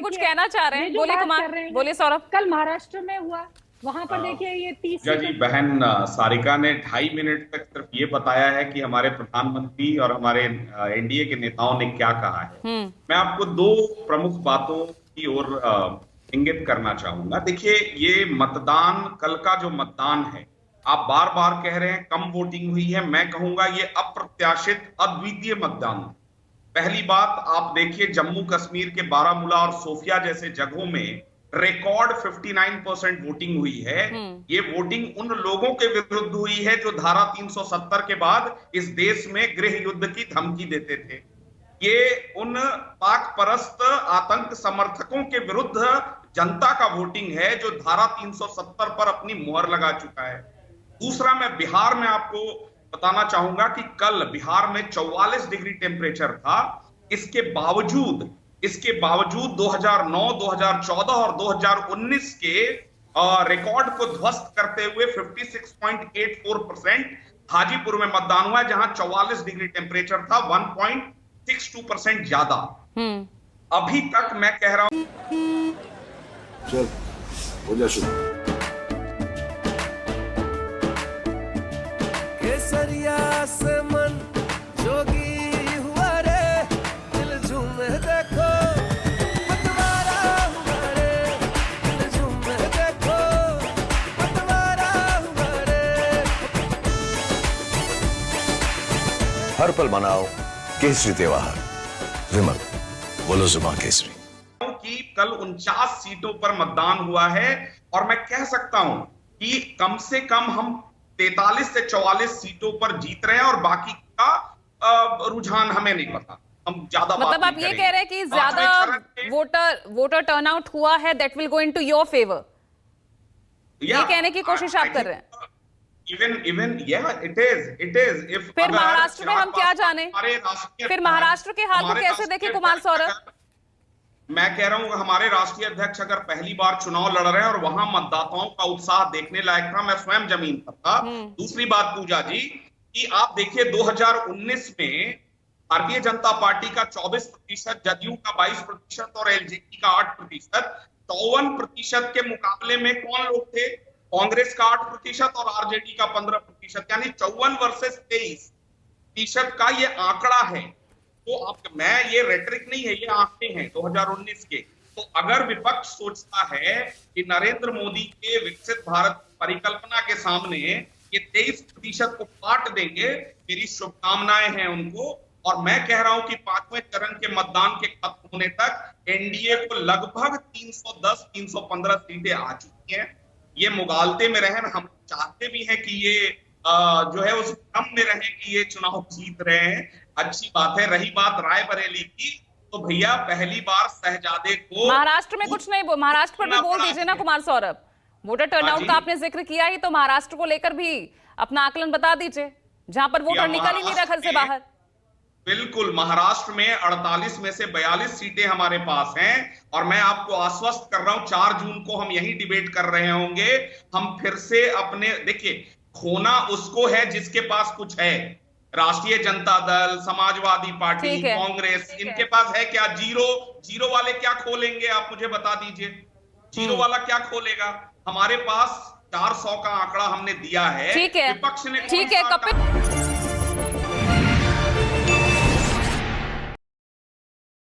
कुछ कहना चाह रहे हैं, बोले कुमार, बोले सौरभ। कल महाराष्ट्र में हुआ, वहां पर देखिए ये 30 जी बहन सारिका ने 2.5 मिनट तक सिर्फ ये बताया है कि हमारे प्रधानमंत्री और हमारे एनडीए के नेताओं ने क्या कहा है। मैं आपको दो प्रमुख बातों की ओर इंगित करना चाहूंगा। देखिए, ये मतदान, कल का जो मतदान है, आप बार बार कह रहे हैं कम वोटिंग हुई है, मैं कहूंगा ये अप्रत्याशित अद्वितीय मतदान। पहली बात, आप देखिए जम्मू कश्मीर के बारामूला और सोफिया जैसे जगहों में रिकॉर्ड 59% वोटिंग हुई है। ये वोटिंग उन लोगों के विरुद्ध हुई है जो धारा 370 के बाद इस देश में गृह युद्ध की धमकी देते थे। ये उन पाक परस्त आतंक समर्थकों के विरुद्ध जनता का वोटिंग है जो धारा 370 पर अपनी मुहर लगा चुका है। दूसरा, मैं बिहार में आपको बताना चाहूंगा कि कल बिहार में 44 डिग्री टेम्परेचर था। इसके बावजूद 2009, 2014 और 2019 के रिकॉर्ड को ध्वस्त करते हुए 56.84% हाजीपुर में मतदान हुआ, जहां 44 डिग्री टेम्परेचर था, 1.62% ज्यादा। अभी तक मैं कह रहा हूं, चल हो जा शुरू। केसरिया से मन जोगी हुआ रे, दिल झूमे देखो पतवारा हुआ रे, दिल झूमे देखो पतवारा हुआ रे। हर पल मनाओ केसरी त्योहार। विमल, बोलो जुमा केसरी। कि कल 49 सीटों पर मतदान हुआ है और मैं कह सकता हूं कि कम से कम हम 43 से 44 सीटों पर जीत रहे हैं और बाकी का रुझान हमें नहीं पता। हम ज्यादा मतलब आप ये कह रहे हैं कि ज्यादा वोटर टर्नआउट हुआ है, that will go into your favour, ये कहने की कोशिश आप कर रहे हैं? इवन इट इज इफ फिर महाराष्ट्र में हम क्या जाने, फिर महाराष्ट्र के हाल को कैसे देखें कुमार सौरभ? मैं कह रहा हूं कि हमारे राष्ट्रीय अध्यक्ष अगर पहली बार चुनाव लड़ रहे हैं और वहां मतदाताओं का उत्साह देखने लायक था, मैं स्वयं जमीन पर था। दूसरी बात पूजा जी, कि आप देखिए 2019 में भारतीय जनता पार्टी का 24%, जदयू का 22% और एलजेपी का 8%, 54% के मुकाबले में कौन लोग थे? कांग्रेस का 8% और आरजेडी का 15%, यानी 54 वर्सेस 23% का ये आंकड़ा है। तो मैं ये रेटरिक नहीं है, ये आंकड़े हैं 2019 के। तो अगर विपक्ष सोचता है कि नरेंद्र मोदी के विकसित भारत परिकल्पना के सामने ये 23% को काट देंगे, मेरी शुभकामनाएं हैं उनको। और मैं कह रहा हूं कि 5वें चरण के मतदान के खत्म होने तक एनडीए को लगभग 310-315 सीटें आ चुकी हैं। ये मुगालते में रहें, हम चाहते भी हैं कि ये जो है उस क्रम में रहे कि ये चुनाव जीत रहे हैं, अच्छी बात है। रही बात रायबरेली की, तो भैया पहली बार शहजादे को महाराष्ट्र में कुछ नहीं, महाराष्ट्र पर भी बोल दीजिए ना कुमार सौरभ। वोटर टर्नआउट का आपने जिक्र किया ही, तो महाराष्ट्र को लेकर भी अपना आकलन बता दीजिए, जहां पर वोटर निकल ही नहीं रहा घर से बाहर। बिल्कुल, महाराष्ट्र में 48 में से 42 सीटें हमारे पास हैं और मैं आपको आश्वस्त कर रहा हूं 4 जून को हम यही डिबेट कर रहे होंगे। हम फिर से अपने, देखिए, खोना उसको है जिसके पास कुछ है। राष्ट्रीय जनता दल, समाजवादी पार्टी, कांग्रेस, इनके पास है क्या? जीरो वाले क्या खोलेंगे? आप मुझे बता दीजिए, जीरो वाला क्या खोलेगा? हमारे पास 400 का आंकड़ा हमने दिया है। ठीक है, विपक्ष ने ठीक है कपिल।